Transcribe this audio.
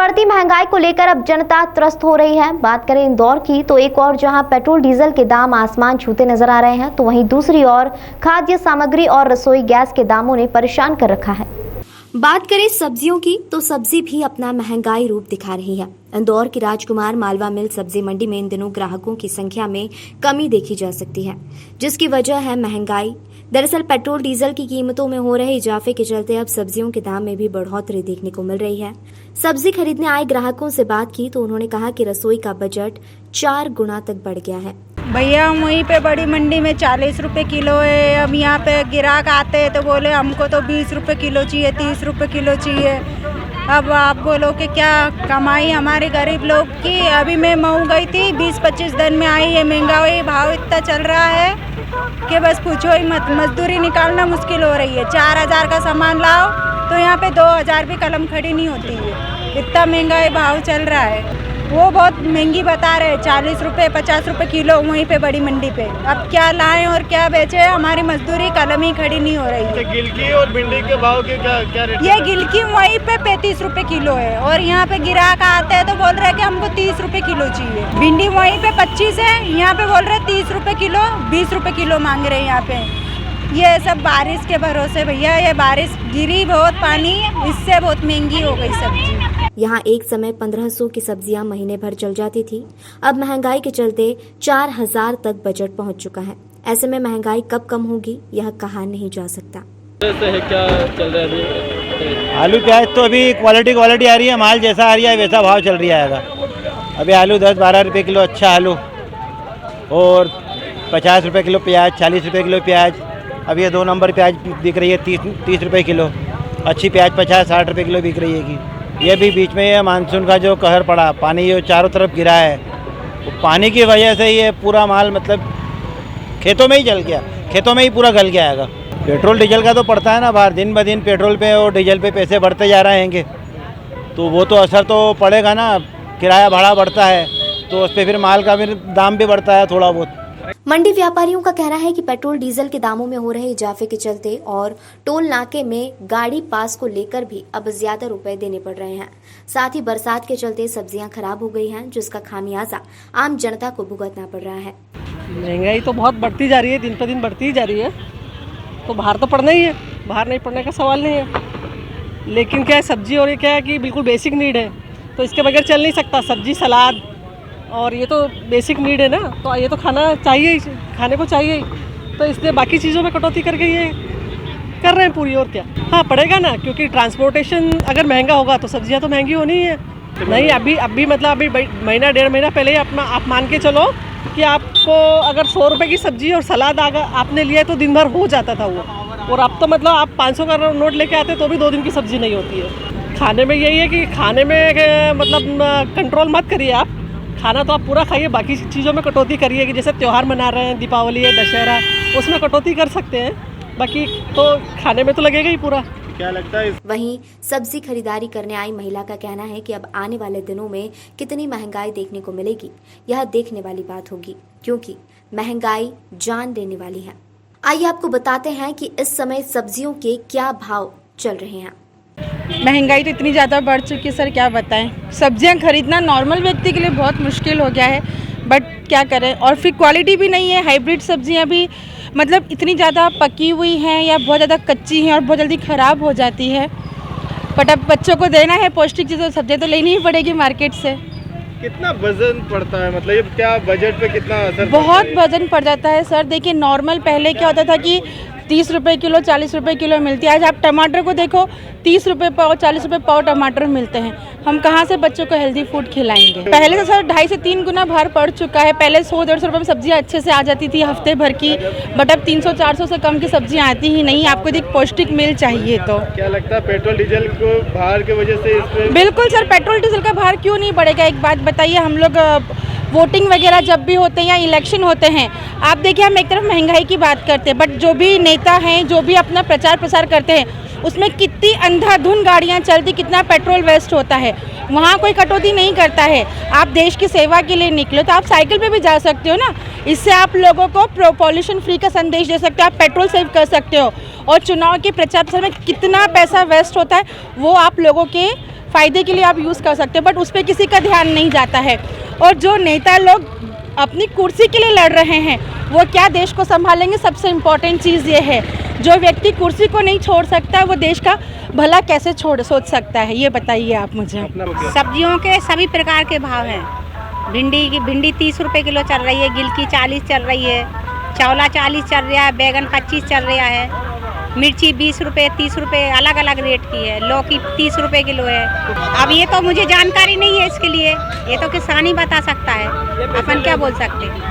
बढ़ती महंगाई को लेकर अब जनता त्रस्त हो रही है। बात करें इंदौर की तो एक और जहां पेट्रोल डीजल के दाम आसमान छूते नजर आ रहे हैं, तो वहीं दूसरी ओर खाद्य सामग्री और रसोई गैस के दामों ने परेशान कर रखा है। बात करें सब्जियों की तो सब्जी भी अपना महंगाई रूप दिखा रही है। इंदौर की राजकुमार मालवा मिल सब्जी मंडी में इन दिनों ग्राहकों की संख्या में कमी देखी जा सकती है, जिसकी वजह है महंगाई। दरअसल पेट्रोल डीजल की कीमतों में हो रहे इजाफे के चलते अब सब्जियों के दाम में भी बढ़ोतरी देखने को मिल रही है। सब्जी खरीदने आए ग्राहकों से बात की तो उन्होंने कहा कि रसोई का बजट 4 गुना तक बढ़ गया है। भैया वहीं पे बड़ी मंडी में 40 रुपए किलो है। अब यहाँ पे ग्राहक आते हैं तो बोले हमको तो 20 रुपए किलो चाहिए, 30 रुपए किलो चाहिए। अब आप बोलो कि क्या कमाई हमारे गरीब लोग की। अभी मैं मऊ गई थी, 20-25 दिन में आई है। महंगाई भाव इतना चल रहा है कि बस पूछो ही मत। मजदूरी निकालना मुश्किल हो रही है। 4000 का सामान लाओ तो यहाँ पे 2000 भी कलम खड़ी नहीं होती है। इतना महंगाई भाव चल रहा है। वो बहुत महंगी बता रहे हैं, 40 रुपये 50 रुपये किलो वहीं पे बड़ी मंडी पे। अब क्या लाएं और क्या बेचें, हमारी मजदूरी कलम ही खड़ी नहीं हो रही है। गिलकी और भिंडी के भाव के क्या रेट? ये गिलकी वहीं पे 35 रुपये किलो है और यहाँ पे ग्राहक आते हैं तो बोल रहे हैं कि हमको 30 रुपये किलो चाहिए। भिंडी वहीं पे 25 है, यहाँ पे बोल रहे हैं 30 रुपये किलो, 20 रुपये किलो मांग रहे हैं यहाँ पे। ये सब बारिश के भरोसे भैया, ये बारिश गिरी बहुत पानी, इससे बहुत महंगी हो गई सब्जी। यहाँ एक समय 1500 की सब्जियां महीने भर चल जाती थी, अब महंगाई के चलते 4000 तक बजट पहुँच चुका है। ऐसे में महंगाई कब कम होगी यह कहा नहीं जा सकता। क्या चल रहा है अभी? आलू प्याज तो अभी क्वालिटी आ रही है, माल जैसा आ रहा है वैसा भाव चल रहा है। अभी आलू 10-12 रुपये किलो अच्छा आलू, और 50 रुपये किलो प्याज, 40 रुपये किलो प्याज। अभी ये 2 नंबर प्याज बिक रही है 30 रुपये किलो। अच्छी प्याज 50-60 रुपये किलो बिक रही है। ये भी बीच में ये मानसून का जो कहर पड़ा, पानी ये चारों तरफ गिरा है, तो पानी की वजह से ये पूरा माल मतलब खेतों में ही जल गया, खेतों में ही पूरा गल गया है। पेट्रोल डीजल का तो पड़ता है ना बाहर, दिन ब दिन पेट्रोल पे और डीजल पे पैसे बढ़ते जा रहे हैं, तो वो तो असर तो पड़ेगा ना। किराया भाड़ा बढ़ता है तो उस पर फिर माल का फिर दाम भी बढ़ता है थोड़ा बहुत। मंडी व्यापारियों का कहना है कि पेट्रोल डीजल के दामों में हो रहे इजाफे के चलते और टोल नाके में गाड़ी पास को लेकर भी अब ज्यादा रुपए देने पड़ रहे हैं। साथ ही बरसात के चलते सब्जियां खराब हो गई हैं, जिसका खामियाजा आम जनता को भुगतना पड़ रहा है। महंगाई तो बहुत बढ़ती जा रही है, दिन पर दिन बढ़ती ही जा रही है, तो बाहर तो पड़ना ही है, बाहर नहीं पड़ने का सवाल नहीं है। लेकिन क्या है, सब्जी और ये क्या है कि बिल्कुल बेसिक नीड है, तो इसके बगैर चल नहीं सकता। सब्जी, सलाद और ये तो बेसिक नीड है ना, तो ये तो खाना चाहिए ही, खाने को चाहिए ही, तो इसलिए बाकी चीज़ों में कटौती करके ये कर रहे हैं पूरी। और क्या, हाँ पड़ेगा ना, क्योंकि ट्रांसपोर्टेशन अगर महंगा होगा तो सब्जियां तो महंगी होनी ही है। नहीं अभी मतलब अभी महीना 1.5 महीना पहले ही अपना आप मान के चलो कि आपको अगर 100 रुपये की सब्जी और सलाद आपने लिया तो दिन भर हो जाता था वो, और अब तो मतलब आप 500 का नोट लेके आते तो भी 2 दिन की सब्जी नहीं होती है। खाने में यही है कि खाने में मतलब कंट्रोल मत करिए आप, खाना तो आप पूरा खाइए, बाकी चीज़ों में कटौती करिए। कि जैसे त्यौहार मना रहे हैं, दीपावली है, दशहरा, उसमें कटौती कर सकते हैं, बाकी तो खाने में तो लगेगा ही पूरा। क्या लगता है? वहीं सब्जी खरीदारी करने आई महिला का कहना है कि अब आने वाले दिनों में कितनी महंगाई देखने को मिलेगी यह देखने वाली बात होगी, क्योंकि महंगाई जान लेने वाली है। आइए आपको बताते हैं कि इस समय सब्जियों के क्या भाव चल रहे हैं। महंगाई तो इतनी ज़्यादा बढ़ चुकी है सर, क्या बताएं। सब्जियां खरीदना नॉर्मल व्यक्ति के लिए बहुत मुश्किल हो गया है, बट क्या करें। और फिर क्वालिटी भी नहीं है, हाइब्रिड सब्जियां भी मतलब इतनी ज़्यादा पकी हुई हैं या बहुत ज़्यादा कच्ची हैं और बहुत जल्दी ख़राब हो जाती है। बट अब बच्चों को देना है पौष्टिक चीज़, तो सब्जियां तो लेनी ही पड़ेगी मार्केट से। कितना वजन पड़ता है, मतलब ये क्या बजट पे कितना असर? बहुत वजन पड़ जाता है सर। देखिए नॉर्मल पहले क्या होता था कि 30 रुपये किलो 40 रुपये किलो मिलती है। आज आप टमाटर को देखो, 30 रुपये पाव 40 रुपये पाव टमाटर मिलते हैं। हम कहाँ से बच्चों को हेल्दी फूड खिलाएंगे। पहले तो सर 2.5 से 3 गुना भार पड़ चुका है। पहले 100-150 रुपये में सब्जियाँ अच्छे से आ जाती थी हफ्ते भर की, बट अब 300-400 से कम की सब्जियाँ आती ही नहीं। आपको एक पौष्टिक मील चाहिए तो क्या लगता है पेट्रोल डीजल को भार की वजह से इस पे? बिल्कुल सर, पेट्रोल डीजल का भार क्यों नहीं बढ़ेगा। एक बात बताइए, हम लोग वोटिंग वगैरह जब भी होते हैं या इलेक्शन होते हैं, आप देखिए हम एक तरफ महंगाई की बात करते हैं, बट जो भी नेता हैं, जो भी अपना प्रचार प्रसार करते हैं, उसमें कितनी अंधाधुंध गाड़ियां चलती, कितना पेट्रोल वेस्ट होता है। वहाँ कोई कटौती नहीं करता है। आप देश की सेवा के लिए निकलो तो आप साइकिल पे भी जा सकते हो ना। इससे आप लोगों को पॉल्यूशन फ्री का संदेश दे सकते हो, आप पेट्रोल सेव कर सकते हो। और चुनाव के प्रचार प्रसार में कितना पैसा वेस्ट होता है वो आप लोगों के फ़ायदे के लिए आप यूज़ कर सकते हो, बट उस पर किसी का ध्यान नहीं जाता है। और जो नेता लोग अपनी कुर्सी के लिए लड़ रहे हैं वो क्या देश को संभालेंगे? सबसे इम्पोर्टेंट चीज़ ये है, जो व्यक्ति कुर्सी को नहीं छोड़ सकता वो देश का भला कैसे सोच सकता है, ये बताइए आप मुझे। सब्जियों के सभी प्रकार के भाव हैं। भिंडी 30 रुपए किलो चल रही है, गिलकी 40 चल रही है, चौला 40 चल रहा है, बैगन 25 चल रहा है, मिर्ची 20 रुपए 30 रुपए अलग अलग रेट की है, लौकी 30 रुपए किलो है। अब ये तो मुझे जानकारी नहीं है इसके लिए, ये तो किसान ही बता सकता है, अपन क्या बोल सकते हैं।